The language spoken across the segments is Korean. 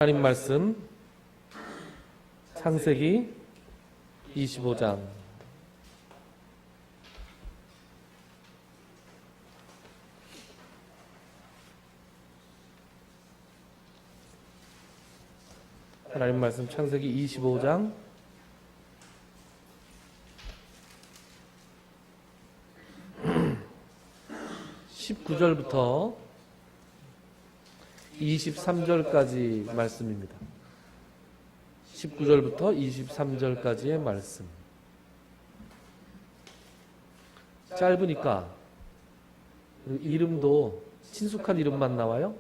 하나님 말씀 창세기 25장. 하나님 말씀 창세기 25장 19절부터 23절까지 말씀입니다. 19절부터 23절까지의 말씀. 짧으니까 이름도 친숙한 이름만 나와요.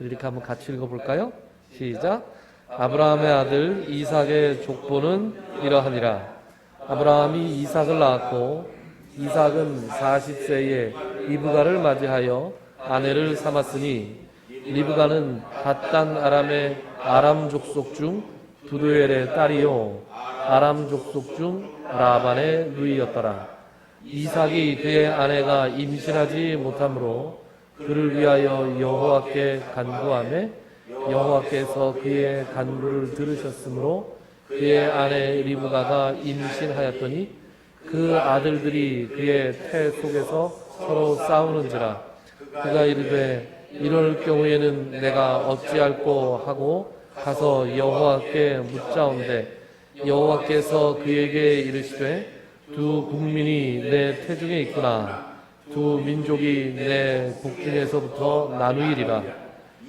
이렇게 한번 같이 읽어볼까요? 시작. 아브라함의 아들 이삭의 족보는 이러하니라. 아브라함이 이삭을 낳았고 이삭은 40세에 리브가를 맞이하여 아내를 삼았으니 리브가는 닷단 아람의 아람 족속 중 두두엘의 딸이요 아람 족속 중 라반의 누이였더라. 이삭이 그의 아내가 임신하지 못하므로 그를 위하여 여호와께 간구하매 여호와께서 그의 간구를 들으셨으므로 그의 아내 리브가가 임신하였더니 그 아들들이 그의 태 속에서 서로 싸우는지라. 그가 이르되 이럴 경우에는 내가 어찌할꼬 하고 가서 여호와께 묻자온대 여호와께서 그에게 이르시되 두 국민이 내 태중에 있구나. 두 민족이 내 복중에서부터 나누이리라.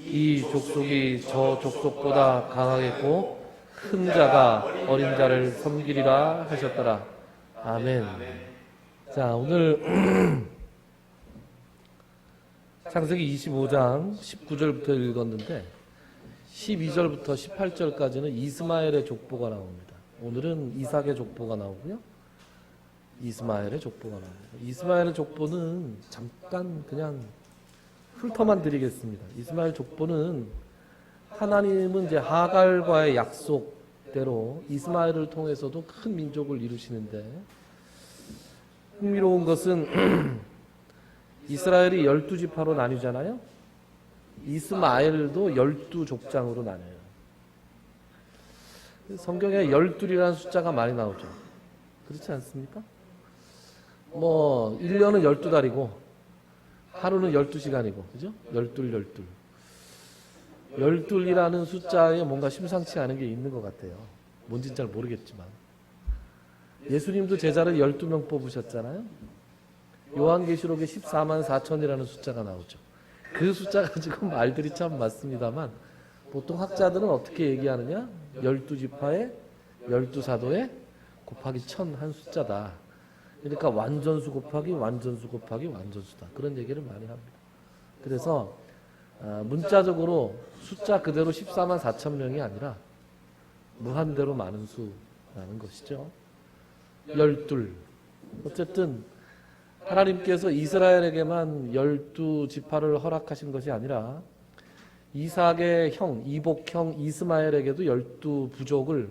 이 족속이 저 족속보다 강하겠고 큰 자가 어린 자를 섬기리라 하셨더라. 아멘. 자, 오늘 창세기 25장 19절부터 읽었는데 12절부터 18절까지는 이스마엘의 족보가 나옵니다. 오늘은 이삭의 족보가 나오고요. 이스마엘의 족보가 나옵니다. 이스마엘의 족보는 잠깐 그냥 훑어만 드리겠습니다. 이스마엘 족보는 하나님은 이제 하갈과의 약속대로 이스마엘을 통해서도 큰 민족을 이루시는데 흥미로운 것은 이스라엘이 12지파로 나뉘잖아요. 이스마엘도 12족장으로 나뉘어요. 성경에 12이라는 숫자가 많이 나오죠. 그렇지 않습니까? 1년은 12달이고 하루는 12시간이고 그죠? 12. 12이라는 숫자에 뭔가 심상치 않은 게 있는 것 같아요. 뭔진 잘 모르겠지만 예수님도 제자를 12명 뽑으셨잖아요. 요한계시록에 14만 4천이라는 숫자가 나오죠. 그 숫자 가지고 말들이 참 많습니다만 보통 학자들은 어떻게 얘기하느냐? 12지파에 12사도에 곱하기 1000 한 숫자다. 그러니까 완전수 곱하기 완전수 곱하기 완전수다. 그런 얘기를 많이 합니다. 그래서 문자적으로 숫자 그대로 14만 4천 명이 아니라 무한대로 많은 수라는 것이죠. 12. 어쨌든 하나님께서 이스라엘에게만 12지파를 허락하신 것이 아니라 이삭의 형, 이복형 이스마엘에게도 12부족을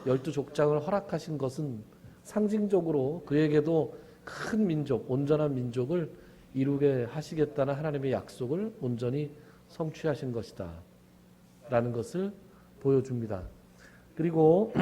12족장을 허락하신 것은 상징적으로 그에게도 큰 민족, 온전한 민족을 이루게 하시겠다는 하나님의 약속을 온전히 성취하신 것이다 라는 것을 보여줍니다. 그리고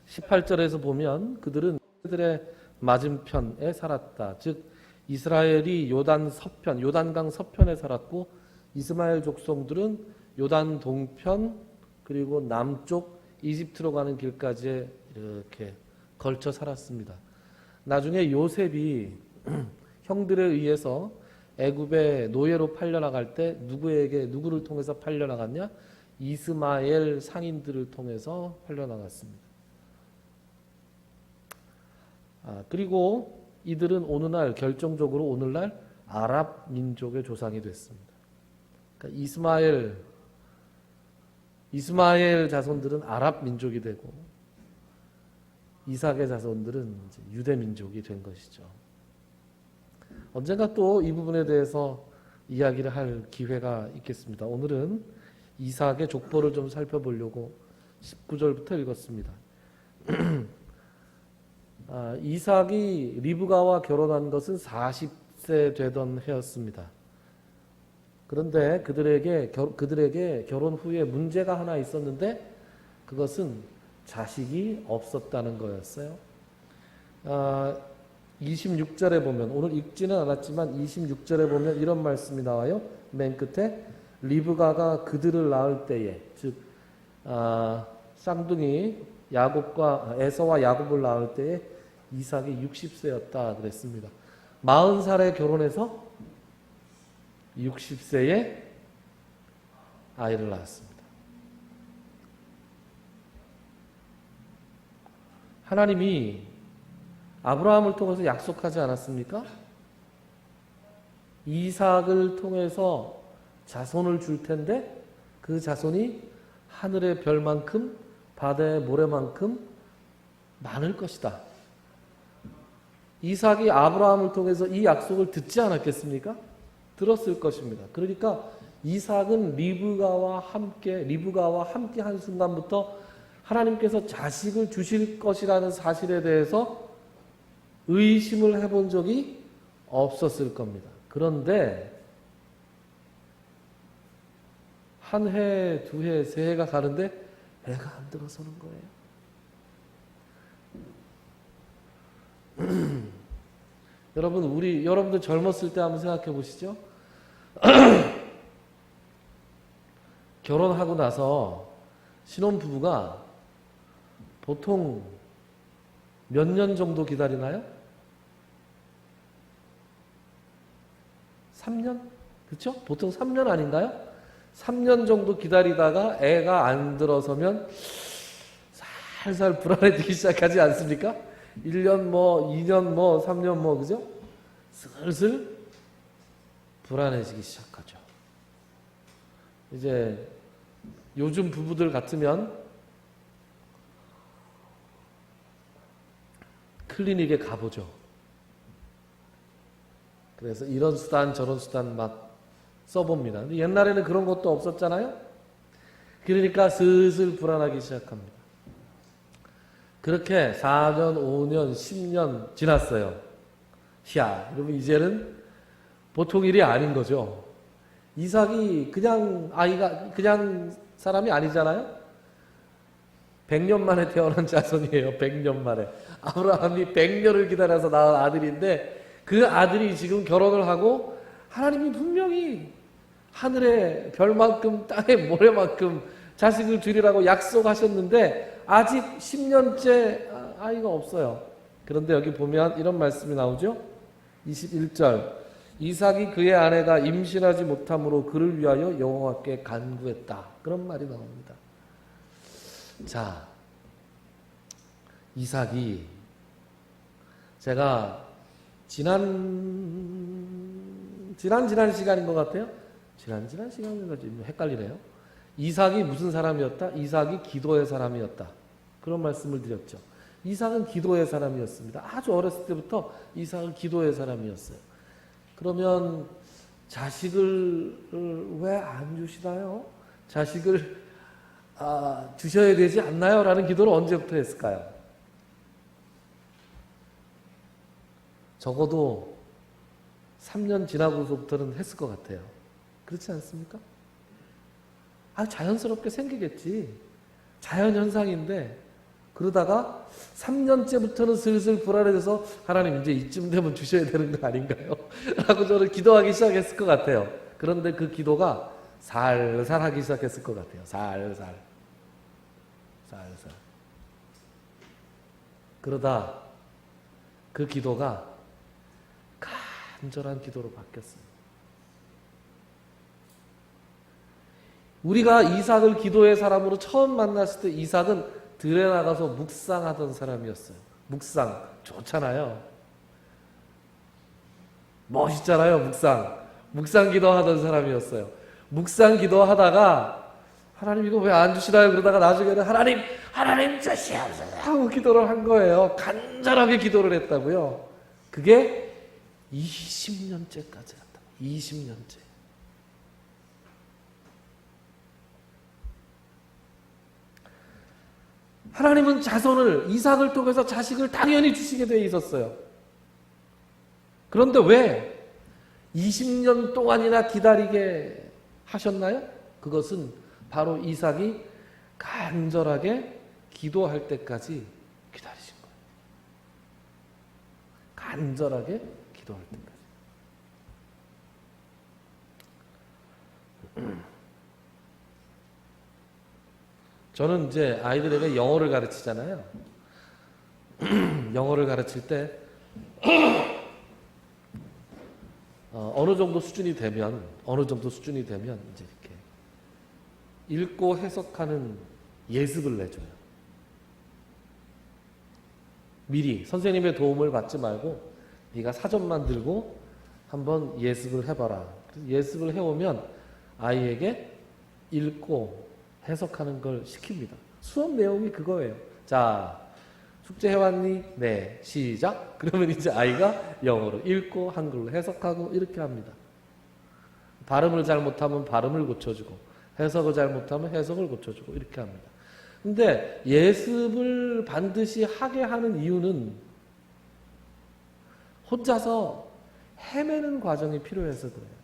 18절에서 보면 그들은 그들의 맞은편에 살았다. 즉 이스라엘이 요단 서편, 요단강 서편에 살았고 이스마엘 족속들은 요단 동편 그리고 남쪽 이집트로 가는 길까지 이렇게 걸쳐 살았습니다. 나중에 요셉이 형들에 의해서 애굽의 노예로 팔려나갈 때 누구를 통해서 팔려나갔냐? 이스마엘 상인들을 통해서 팔려나갔습니다. 그리고 이들은 결정적으로 오늘날 아랍 민족의 조상이 됐습니다. 그러니까 이스마엘 자손들은 아랍 민족이 되고 이삭의 자손들은 이제 유대 민족이 된 것이죠. 언젠가 또 이 부분에 대해서 이야기를 할 기회가 있겠습니다. 오늘은 이삭의 족보를 좀 살펴보려고 19절부터 읽었습니다. 이삭이 리브가와 결혼한 것은 40세 되던 해였습니다. 그런데 그들에게 결혼 후에 문제가 하나 있었는데 그것은 자식이 없었다는 거였어요. 26절에 보면, 오늘 읽지는 않았지만 26절에 보면 이런 말씀이 나와요. 맨 끝에 리브가가 그들을 낳을 때에, 즉 쌍둥이 에서와 야곱을 낳을 때에 이삭이 60세였다 그랬습니다. 40살에 결혼해서 60세에 아이를 낳았습니다. 하나님이 아브라함을 통해서 약속하지 않았습니까? 이삭을 통해서 자손을 줄 텐데 그 자손이 하늘의 별만큼 바다의 모래만큼 많을 것이다. 이삭이 아브라함을 통해서 이 약속을 듣지 않았겠습니까? 들었을 것입니다. 그러니까 이삭은 리브가와 함께 한 순간부터 하나님께서 자식을 주실 것이라는 사실에 대해서 의심을 해본 적이 없었을 겁니다. 그런데 한 해, 두 해, 세 해가 가는데 애가 안 들어서는 거예요. 여러분들 젊었을 때 한번 생각해 보시죠. 결혼하고 나서 신혼부부가 보통 몇 년 정도 기다리나요? 3년? 그렇죠? 보통 3년 아닌가요? 3년 정도 기다리다가 애가 안 들어서면 살살 불안해지기 시작하지 않습니까? 1년 2년 3년 그죠? 슬슬 불안해지기 시작하죠. 이제 요즘 부부들 같으면 클리닉에 가보죠. 그래서 이런 수단 저런 수단 막 써봅니다. 근데 옛날에는 그런 것도 없었잖아요. 그러니까 슬슬 불안하기 시작합니다. 그렇게 4년, 5년, 10년 지났어요. 여러분 이제는 보통 일이 아닌 거죠. 이삭이 그냥 사람이 아니잖아요. 100년 만에 태어난 자손이에요. 100년 만에. 아브라함이 100년을 기다려서 낳은 아들인데 그 아들이 지금 결혼을 하고 하나님이 분명히 하늘의 별만큼 땅의 모래만큼 자식을 주리라고 약속하셨는데 아직 10년째 아이가 없어요. 그런데 여기 보면 이런 말씀이 나오죠. 21절 이삭이 그의 아내가 임신하지 못함으로 그를 위하여 여호와께 간구했다. 그런 말이 나옵니다. 자, 이삭이 제가 지난 시간인 것 같아요. 지난 시간인가 좀 헷갈리네요. 이삭이 무슨 사람이었다? 이삭이 기도의 사람이었다. 그런 말씀을 드렸죠. 이삭은 기도의 사람이었습니다. 아주 어렸을 때부터 이삭은 기도의 사람이었어요. 그러면 자식을 왜 안 주시나요? 자식을 주셔야 되지 않나요? 라는 기도를 언제부터 했을까요? 적어도 3년 지나고서부터는 했을 것 같아요. 그렇지 않습니까? 자연스럽게 생기겠지. 자연현상인데 그러다가 3년째부터는 슬슬 불안해져서 하나님 이제 이쯤 되면 주셔야 되는 거 아닌가요? 라고 저는 기도하기 시작했을 것 같아요. 그런데 그 기도가 살살 하기 시작했을 것 같아요. 살살. 그러다 그 기도가 간절한 기도로 바뀌었습니다. 우리가 이삭을 기도의 사람으로 처음 만났을 때 이삭은 들에 나가서 묵상하던 사람이었어요. 묵상 좋잖아요. 멋있잖아요. 묵상 기도하던 사람이었어요. 묵상 기도하다가 하나님 이거 왜 안 주시나요? 그러다가 나중에는 하나님 주시옵소서 하고 기도를 한 거예요. 간절하게 기도를 했다고요. 그게 20년째까지 했다. 20년째. 하나님은 이삭을 통해서 자식을 당연히 주시게 되어 있었어요. 그런데 왜 20년 동안이나 기다리게 하셨나요? 그것은 바로 이삭이 간절하게 기도할 때까지 기다리신 거예요. 간절하게 기도할 때까지. 저는 이제 아이들에게 영어를 가르치잖아요. 영어를 가르칠 때 어느 정도 수준이 되면 이제 이렇게 읽고 해석하는 예습을 내줘요. 미리 선생님의 도움을 받지 말고 네가 사전만 들고 한번 예습을 해봐라. 예습을 해오면 아이에게 읽고 해석하는 걸 시킵니다. 수업 내용이 그거예요. 자, 숙제 해왔니? 네. 시작. 그러면 이제 아이가 영어로 읽고 한글로 해석하고 이렇게 합니다. 발음을 잘못하면 발음을 고쳐주고 해석을 잘못하면 해석을 고쳐주고 이렇게 합니다. 근데 예습을 반드시 하게 하는 이유는 혼자서 헤매는 과정이 필요해서 그래요.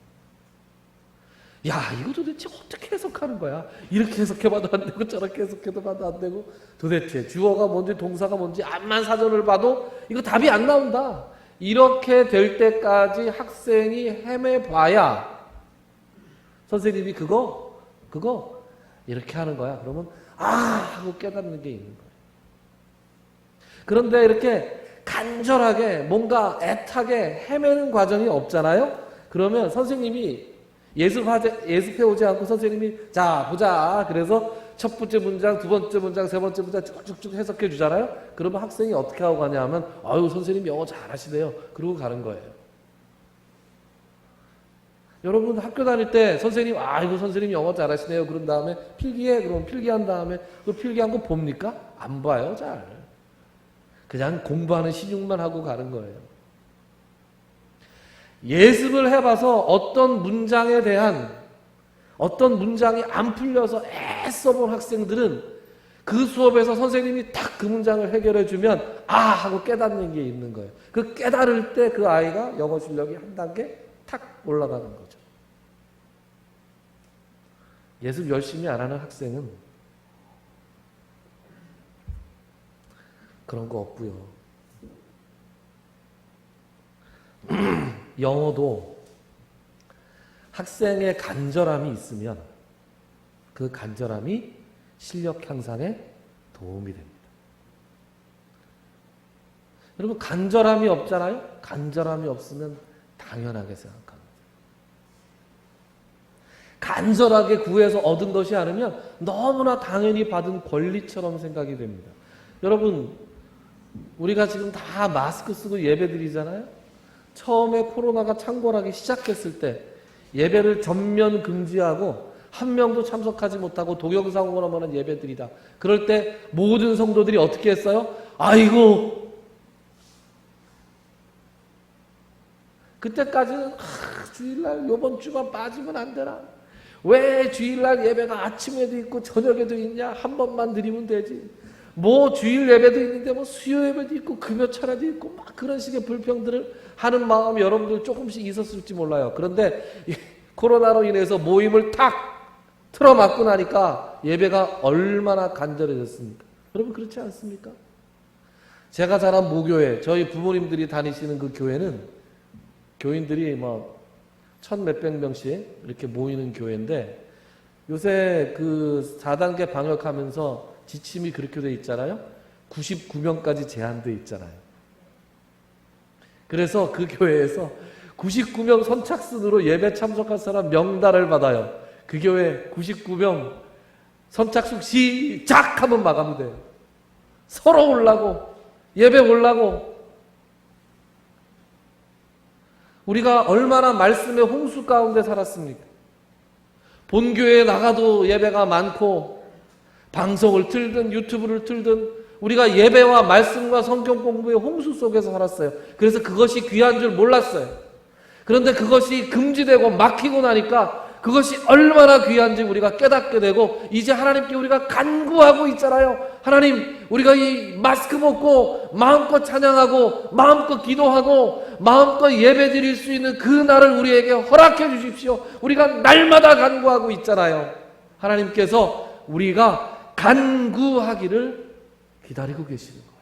야, 이거 도대체 어떻게 해석하는 거야? 이렇게 해석해봐도 안 되고 저렇게 해석해봐도 안 되고 도대체 주어가 뭔지 동사가 뭔지 암만 사전을 봐도 이거 답이 안 나온다. 이렇게 될 때까지 학생이 헤매봐야 선생님이 그거 이렇게 하는 거야. 그러면 하고 깨닫는 게 있는 거예요. 그런데 이렇게 간절하게 뭔가 애타게 헤매는 과정이 없잖아요. 그러면 선생님이 예습해오지 않고 선생님이 자 보자 그래서 첫 번째 문장, 두 번째 문장, 세 번째 문장 쭉쭉쭉 해석해 주잖아요. 그러면 학생이 어떻게 하고 가냐 하면 아유 선생님 영어 잘하시네요. 그러고 가는 거예요. 여러분 학교 다닐 때 선생님 아이고 선생님 영어 잘하시네요. 그런 다음에 필기해. 그럼 필기한 다음에 그 필기한 거 봅니까? 안 봐요 잘. 그냥 공부하는 신용만 하고 가는 거예요. 예습을 해봐서 어떤 문장에 대한 어떤 문장이 안 풀려서 애써본 학생들은 그 수업에서 선생님이 딱 그 문장을 해결해 주면 하고 깨닫는 게 있는 거예요. 그 깨달을 때 그 아이가 영어 실력이 한 단계 탁 올라가는 거죠. 예습 열심히 안 하는 학생은 그런 거 없고요. 영어도 학생의 간절함이 있으면 그 간절함이 실력 향상에 도움이 됩니다. 여러분 간절함이 없잖아요? 간절함이 없으면 당연하게 생각합니다. 간절하게 구해서 얻은 것이 아니면 너무나 당연히 받은 권리처럼 생각이 됩니다. 여러분 우리가 지금 다 마스크 쓰고 예배 드리잖아요? 처음에 코로나가 창궐하기 시작했을 때 예배를 전면 금지하고 한 명도 참석하지 못하고 동영상으로만 하는 예배드리다. 그럴 때 모든 성도들이 어떻게 했어요? 아이고 그때까지는 주일날 이번 주만 빠지면 안 되나? 왜 주일날 예배가 아침에도 있고 저녁에도 있냐? 한 번만 드리면 되지. 뭐 주일 예배도 있는데 뭐 수요 예배도 있고 금요 차례도 있고 막 그런 식의 불평들을 하는 마음이 여러분들 조금씩 있었을지 몰라요. 그런데 코로나로 인해서 모임을 탁 틀어막고 나니까 예배가 얼마나 간절해졌습니까? 여러분 그렇지 않습니까? 제가 자란 모교회, 저희 부모님들이 다니시는 그 교회는 교인들이 뭐 1,몇백 명씩 이렇게 모이는 교회인데 요새 그 4단계 방역하면서 지침이 그렇게 돼 있잖아요. 99명까지 제한돼 있잖아요. 그래서 그 교회에서 99명 선착순으로 예배 참석할 사람 명단을 받아요. 그 교회 99명 선착순 시작 하면 마감이 돼요. 서로 오려고 예배 오려고. 우리가 얼마나 말씀의 홍수 가운데 살았습니까? 본교회에 나가도 예배가 많고 방송을 틀든 유튜브를 틀든 우리가 예배와 말씀과 성경 공부의 홍수 속에서 살았어요. 그래서 그것이 귀한 줄 몰랐어요. 그런데 그것이 금지되고 막히고 나니까 그것이 얼마나 귀한지 우리가 깨닫게 되고 이제 하나님께 우리가 간구하고 있잖아요. 하나님, 우리가 이 마스크 벗고 마음껏 찬양하고 마음껏 기도하고 마음껏 예배 드릴 수 있는 그 날을 우리에게 허락해 주십시오. 우리가 날마다 간구하고 있잖아요. 하나님께서 우리가 간구하기를 기다리고 계시는 거예요.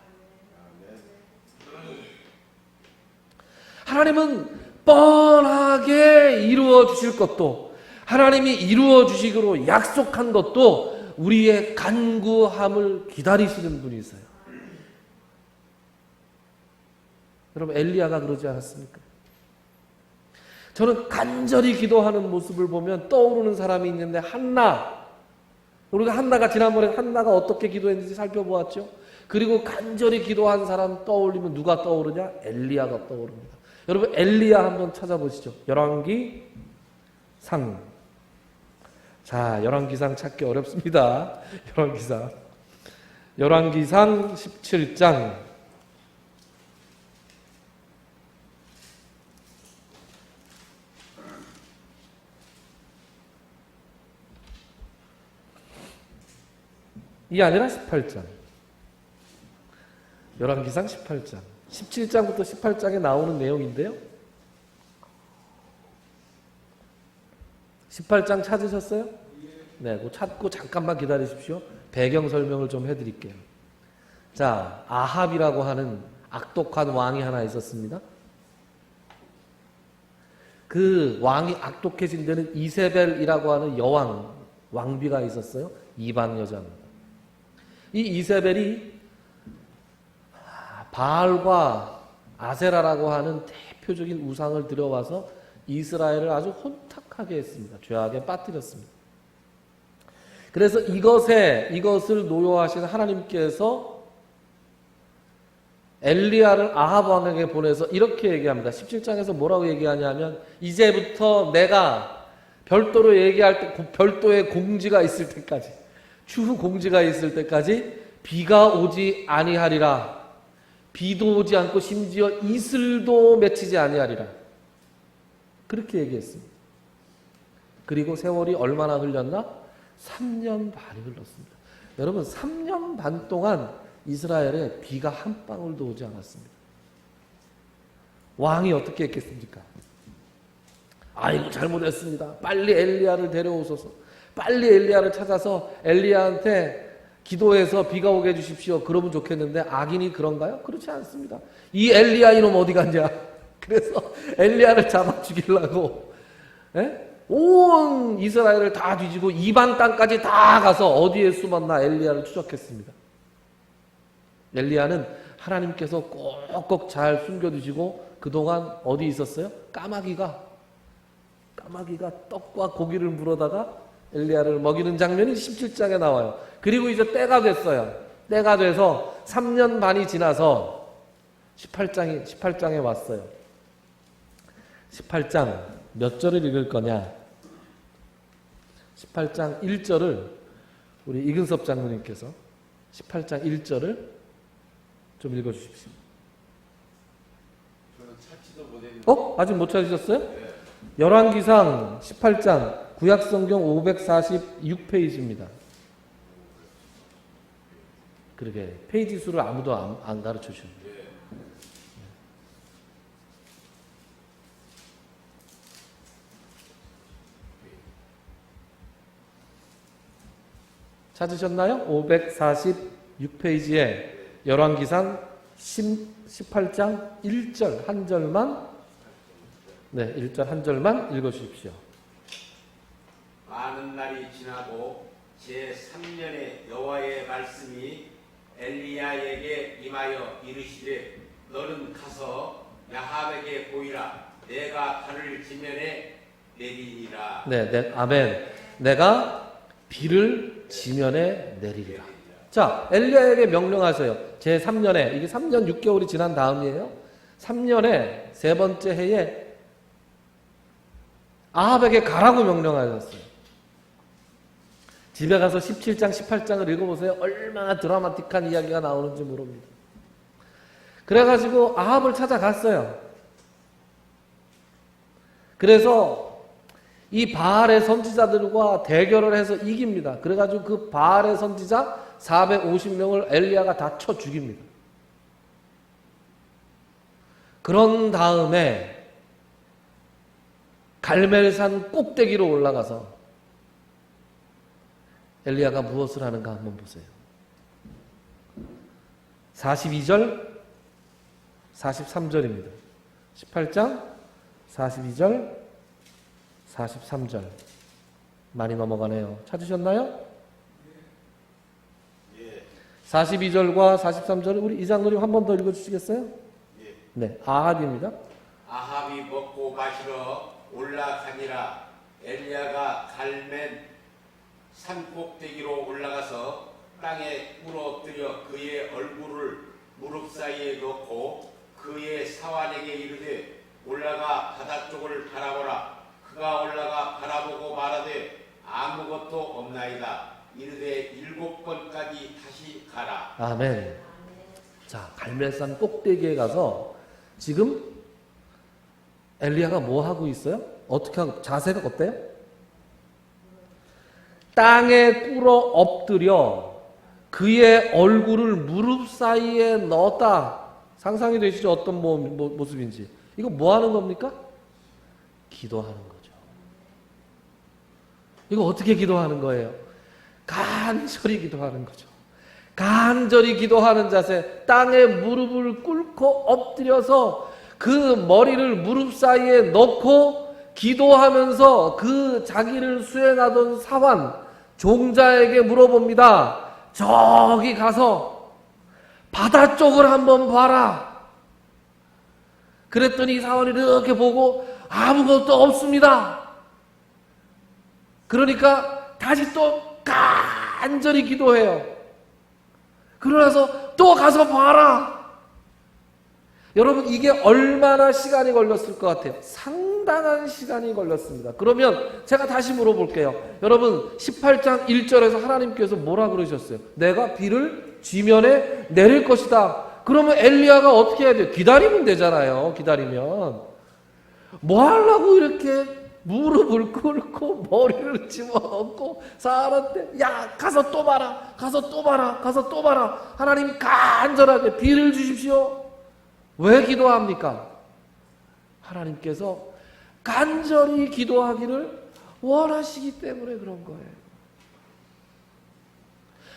하나님은 뻔하게 이루어 주실 것도, 하나님이 이루어 주시기로 약속한 것도 우리의 간구함을 기다리시는 분이세요. 여러분, 엘리야가 그러지 않았습니까? 저는 간절히 기도하는 모습을 보면 떠오르는 사람이 있는데, 한나. 우리가 한나가 지난번에 한나가 어떻게 기도했는지 살펴보았죠. 그리고 간절히 기도한 사람 떠올리면 누가 떠오르냐? 엘리야가 떠오릅니다. 여러분, 엘리야 한번 찾아보시죠. 열왕기상. 자, 열왕기상 찾기 어렵습니다. 열왕기상 17장. 이 아니라 18장. 열왕기상 18장. 17장부터 18장에 나오는 내용인데요. 18장 찾으셨어요? 네, 그거 찾고 잠깐만 기다리십시오. 배경 설명을 좀 해드릴게요. 자, 아합이라고 하는 악독한 왕이 하나 있었습니다. 그 왕이 악독해진 데는 이세벨이라고 하는 여왕, 왕비가 있었어요. 이방 여자입니다. 이 이세벨이 바알과 아세라라고 하는 대표적인 우상을 들여와서 이스라엘을 아주 혼탁하게 했습니다. 죄악에 빠뜨렸습니다. 그래서 이것을 노여하신 하나님께서 엘리야를 아합 왕에게 보내서 이렇게 얘기합니다. 17장에서 뭐라고 얘기하냐면, 이제부터 내가 별도로 얘기할 때, 별도의 공지가 있을 때까지, 추후 공지가 있을 때까지 비가 오지 아니하리라. 비도 오지 않고 심지어 이슬도 맺히지 아니하리라. 그렇게 얘기했습니다. 그리고 세월이 얼마나 흘렸나? 3년 반이 흘렀습니다. 여러분, 3년 반 동안 이스라엘에 비가 한 방울도 오지 않았습니다. 왕이 어떻게 했겠습니까? 아이고, 잘못했습니다. 빨리 엘리야를 데려오소서. 빨리 엘리야를 찾아서 엘리야한테 기도해서 비가 오게 해주십시오. 그러면 좋겠는데, 악인이 그런가요? 그렇지 않습니다. 이 엘리야 이놈 어디 갔냐? 그래서 엘리야를 잡아 죽이려고 온 이스라엘을 다 뒤지고 이방 땅까지 다 가서 어디에 숨었나 엘리야를 추적했습니다. 엘리야는 하나님께서 꼭꼭 잘 숨겨두시고 그동안 어디 있었어요? 까마귀가 떡과 고기를 물어다가 엘리야를 먹이는 장면이 17장에 나와요. 그리고 이제 때가 됐어요. 때가 돼서 3년 반이 지나서 18장에 왔어요. 18장 몇 절을 읽을 거냐? 18장 1절을 우리 이근섭 장로님께서 18장 1절을 좀 읽어주십시오. 저는 찾지도 못했는데. 아직 못 찾으셨어요? 네. 열왕기상 18장 구약성경 546페이지입니다. 그러게 페이지 수를 아무도 안 가르쳐 주셨네요. 찾으셨나요? 546페이지에 열왕기상 18장 1절 한 절만 1절 한 절만 읽어주십시오. 많은 날이 지나고 제3년에 여호와의 말씀이 엘리야에게 임하여 이르시되 너는 가서 야합에게 보이라. 내가 달을 지면에 내리리라. 아멘. 내가 비를 지면에 내리리라. 자, 엘리야에게 명령하세요. 제3년에, 이게 3년 6개월이 지난 다음이에요. 3년에 세 번째 해에 아합에게 가라고 명령하셨어요. 집에 가서 17장, 18장을 읽어보세요. 얼마나 드라마틱한 이야기가 나오는지 모릅니다. 그래가지고 아합을 찾아갔어요. 그래서 이 바알의 선지자들과 대결을 해서 이깁니다. 그래가지고 그 바알의 선지자 450명을 엘리야가 다 쳐 죽입니다. 그런 다음에 갈멜산 꼭대기로 올라가서 엘리야가 무엇을 하는가 한번 보세요. 42절, 43절입니다. 18장 42절, 43절. 많이 넘어가네요. 찾으셨나요? 42절과 43절을 우리 이장로님 한 번 더 읽어주시겠어요? 네, 아합입니다. 아합이 먹고 마시러 올라가니라. 엘리야가 갈멜 산 꼭대기로 올라가서 땅에 꿇어뜨려 그의 얼굴을 무릎 사이에 넣고 그의 사환에게 이르되 올라가 바다 쪽을 바라보라. 그가 올라가 바라보고 말하되 아무것도 없나이다. 이르되 7번까지 다시 가라. 아멘. 자, 갈멜산 꼭대기에 가서 지금 엘리야가 뭐 하고 있어요? 어떻게 하고, 자세가 어때요? 땅에 꿇어 엎드려 그의 얼굴을 무릎 사이에 넣었다. 상상이 되시죠? 어떤 모습인지. 이거 뭐 하는 겁니까? 기도하는 거죠. 이거 어떻게 기도하는 거예요? 간절히 기도하는 거죠. 간절히 기도하는 자세, 땅에 무릎을 꿇고 엎드려서 그 머리를 무릎 사이에 넣고 기도하면서 그 자기를 수행하던 사환, 종자에게 물어봅니다. 저기 가서 바다 쪽을 한번 봐라. 그랬더니 사환이 이렇게 보고 아무것도 없습니다. 그러니까 다시 또 간절히 기도해요. 그러나서 또 가서 봐라. 여러분, 이게 얼마나 시간이 걸렸을 것 같아요? 상당한 시간이 걸렸습니다. 그러면 제가 다시 물어볼게요. 여러분, 18장 1절에서 하나님께서 뭐라 그러셨어요? 내가 비를 지면에 내릴 것이다. 그러면 엘리야가 어떻게 해야 돼요? 기다리면 되잖아요. 기다리면. 뭐 하려고 이렇게 무릎을 꿇고 머리를 집어넣고 사람한테 야 가서 또 봐라, 가서 또 봐라, 가서 또 봐라. 하나님 간절하게 비를 주십시오. 왜 기도합니까? 하나님께서 간절히 기도하기를 원하시기 때문에 그런 거예요.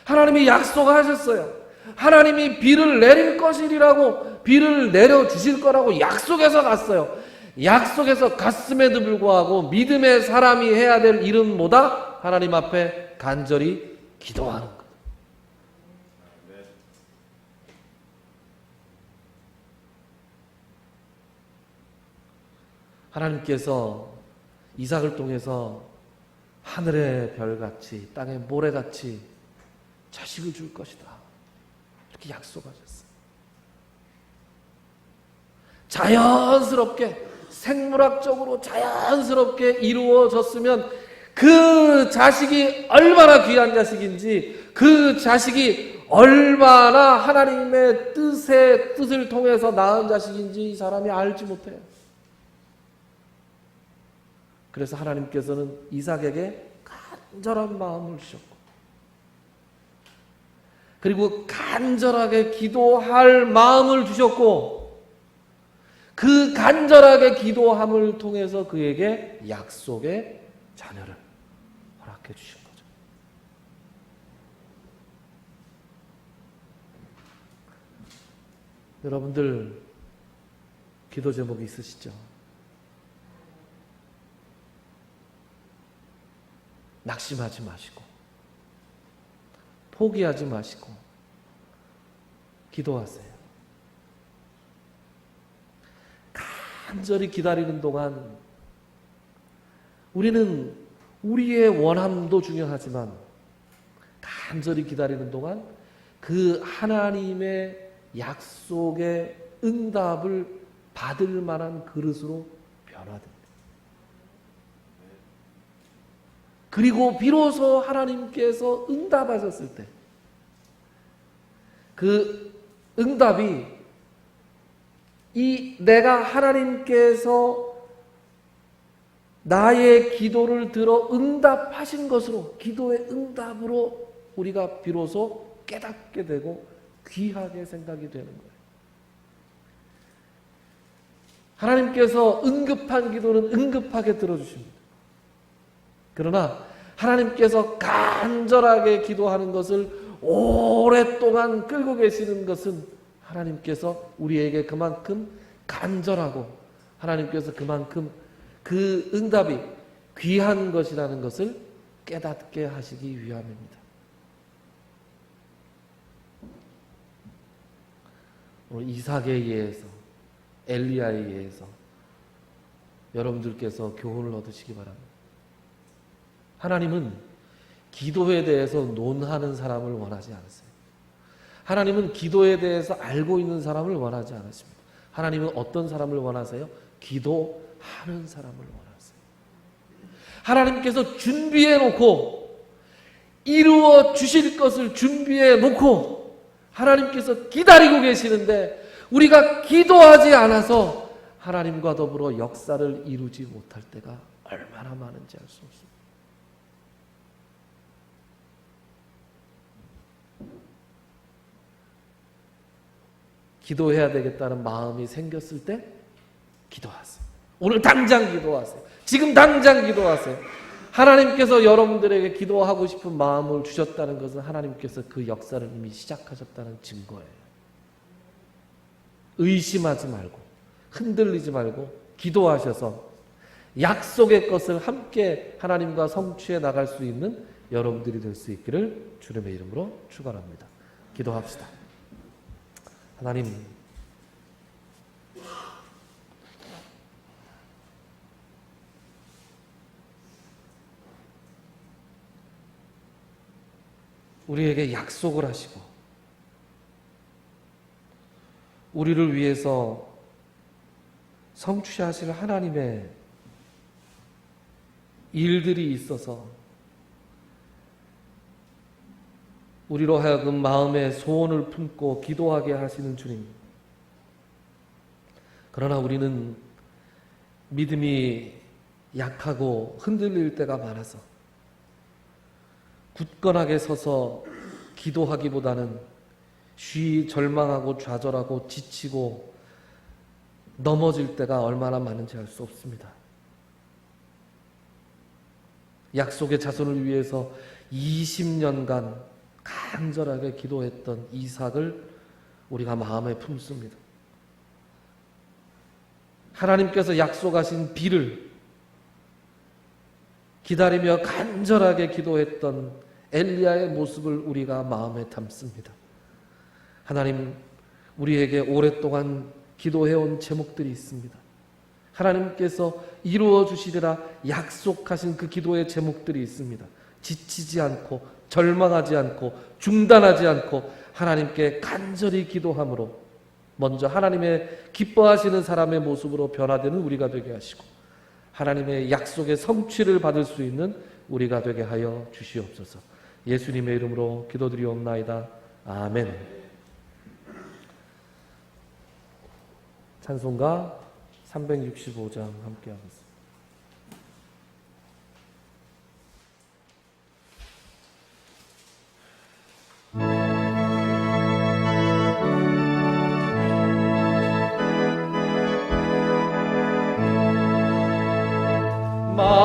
하나님이 약속하셨어요. 하나님이 비를 내릴 것이라고, 비를 내려주실 거라고 약속해서 갔어요. 약속해서 갔음에도 불구하고 믿음의 사람이 해야 될 일은 뭐다? 하나님 앞에 간절히 기도하는 것. 하나님께서 이삭을 통해서 하늘의 별같이 땅의 모래같이 자식을 줄 것이다. 이렇게 약속하셨어요. 자연스럽게, 생물학적으로 자연스럽게 이루어졌으면 그 자식이 얼마나 귀한 자식인지, 그 자식이 얼마나 하나님의 뜻을 통해서 낳은 자식인지 이 사람이 알지 못해요. 그래서 하나님께서는 이삭에게 간절한 마음을 주셨고, 그리고 간절하게 기도할 마음을 주셨고, 그 간절하게 기도함을 통해서 그에게 약속의 자녀를 허락해 주신 거죠. 여러분들 기도 제목이 있으시죠? 낙심하지 마시고 포기하지 마시고 기도하세요. 간절히 기다리는 동안 우리는 우리의 원함도 중요하지만 간절히 기다리는 동안 그 하나님의 약속의 응답을 받을 만한 그릇으로 변화됩니다. 그리고 비로소 하나님께서 응답하셨을 때 그 응답이 내가 하나님께서 나의 기도를 들어 응답하신 것으로, 기도의 응답으로 우리가 비로소 깨닫게 되고 귀하게 생각이 되는 거예요. 하나님께서 응급한 기도는 응급하게 들어주십니다. 그러나 하나님께서 간절하게 기도하는 것을 오랫동안 끌고 계시는 것은 하나님께서 우리에게 그만큼 간절하고 하나님께서 그만큼 그 응답이 귀한 것이라는 것을 깨닫게 하시기 위함입니다. 오늘 이삭에 의해서 엘리야에 의해서 여러분들께서 교훈을 얻으시기 바랍니다. 하나님은 기도에 대해서 논하는 사람을 원하지 않으세요. 하나님은 기도에 대해서 알고 있는 사람을 원하지 않으십니다. 하나님은 어떤 사람을 원하세요? 기도하는 사람을 원하세요. 하나님께서 준비해 놓고 이루어 주실 것을 준비해 놓고 하나님께서 기다리고 계시는데 우리가 기도하지 않아서 하나님과 더불어 역사를 이루지 못할 때가 얼마나 많은지 알 수 없습니다. 기도해야 되겠다는 마음이 생겼을 때 기도하세요. 오늘 당장 기도하세요. 지금 당장 기도하세요. 하나님께서 여러분들에게 기도하고 싶은 마음을 주셨다는 것은 하나님께서 그 역사를 이미 시작하셨다는 증거예요. 의심하지 말고 흔들리지 말고 기도하셔서 약속의 것을 함께 하나님과 성취해 나갈 수 있는 여러분들이 될 수 있기를 주님의 이름으로 축원합니다. 기도합시다. 하나님, 우리에게 약속을 하시고 우리를 위해서 성취하실 하나님의 일들이 있어서 우리로 하여금 마음의 소원을 품고 기도하게 하시는 주님. 그러나 우리는 믿음이 약하고 흔들릴 때가 많아서 굳건하게 서서 기도하기보다는 쉬이 절망하고 좌절하고 지치고 넘어질 때가 얼마나 많은지 알 수 없습니다. 약속의 자손을 위해서 20년간 간절하게 기도했던 이삭을 우리가 마음에 품습니다. 하나님께서 약속하신 비를 기다리며 간절하게 기도했던 엘리야의 모습을 우리가 마음에 담습니다. 하나님, 우리에게 오랫동안 기도해온 제목들이 있습니다. 하나님께서 이루어 주시리라 약속하신 그 기도의 제목들이 있습니다. 지치지 않고 절망하지 않고 중단하지 않고 하나님께 간절히 기도함으로 먼저 하나님의 기뻐하시는 사람의 모습으로 변화되는 우리가 되게 하시고 하나님의 약속의 성취를 받을 수 있는 우리가 되게 하여 주시옵소서. 예수님의 이름으로 기도드리옵나이다. 아멘. 찬송가 365장 함께 하겠습니다.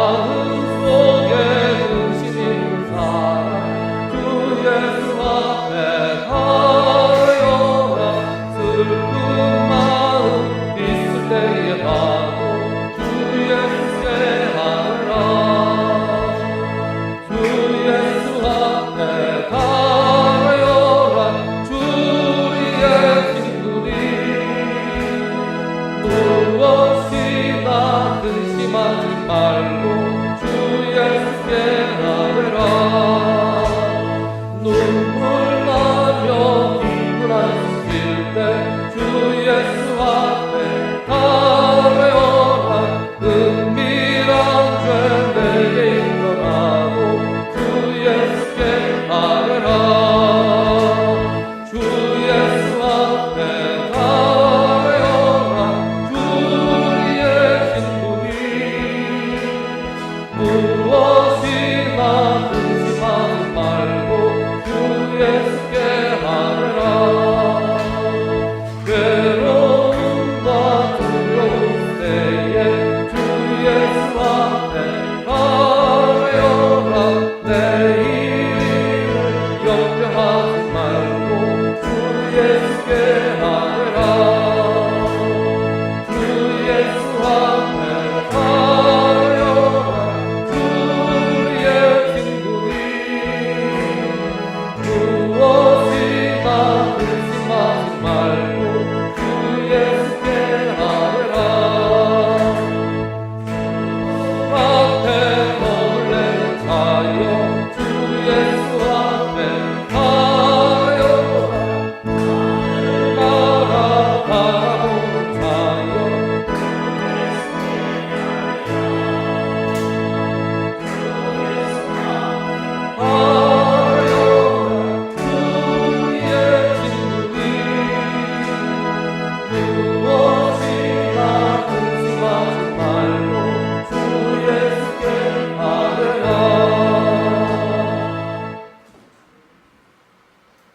마음속에 근심인 사랑 주 예수 앞에 가려라. 슬픈 마음 있을 때에 하고 주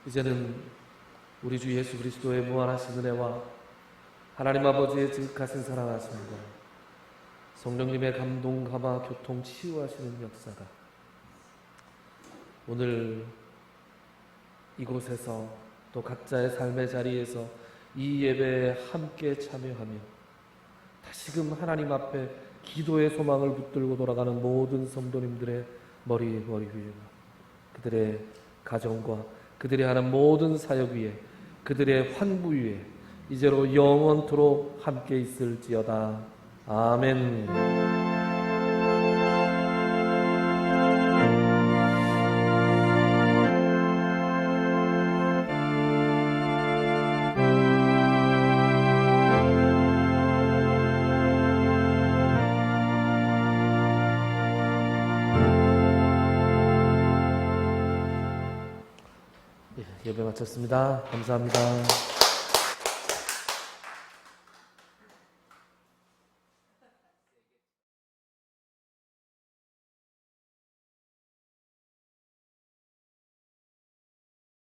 이제는 우리 주 예수 그리스도의 무한하신 은혜와 하나님 아버지의 지극하신 사랑하심과 성령님의 감동, 감화, 교통, 치유하시는 역사가 오늘 이곳에서 또 각자의 삶의 자리에서 이 예배에 함께 참여하며 다시금 하나님 앞에 기도의 소망을 붙들고 돌아가는 모든 성도님들의 머리 위에 그들의 가정과 그들이 하는 모든 사역 위에 그들의 환부 위에 이제로 영원토록 함께 있을지어다. 아멘. 예배 마쳤습니다. 감사합니다.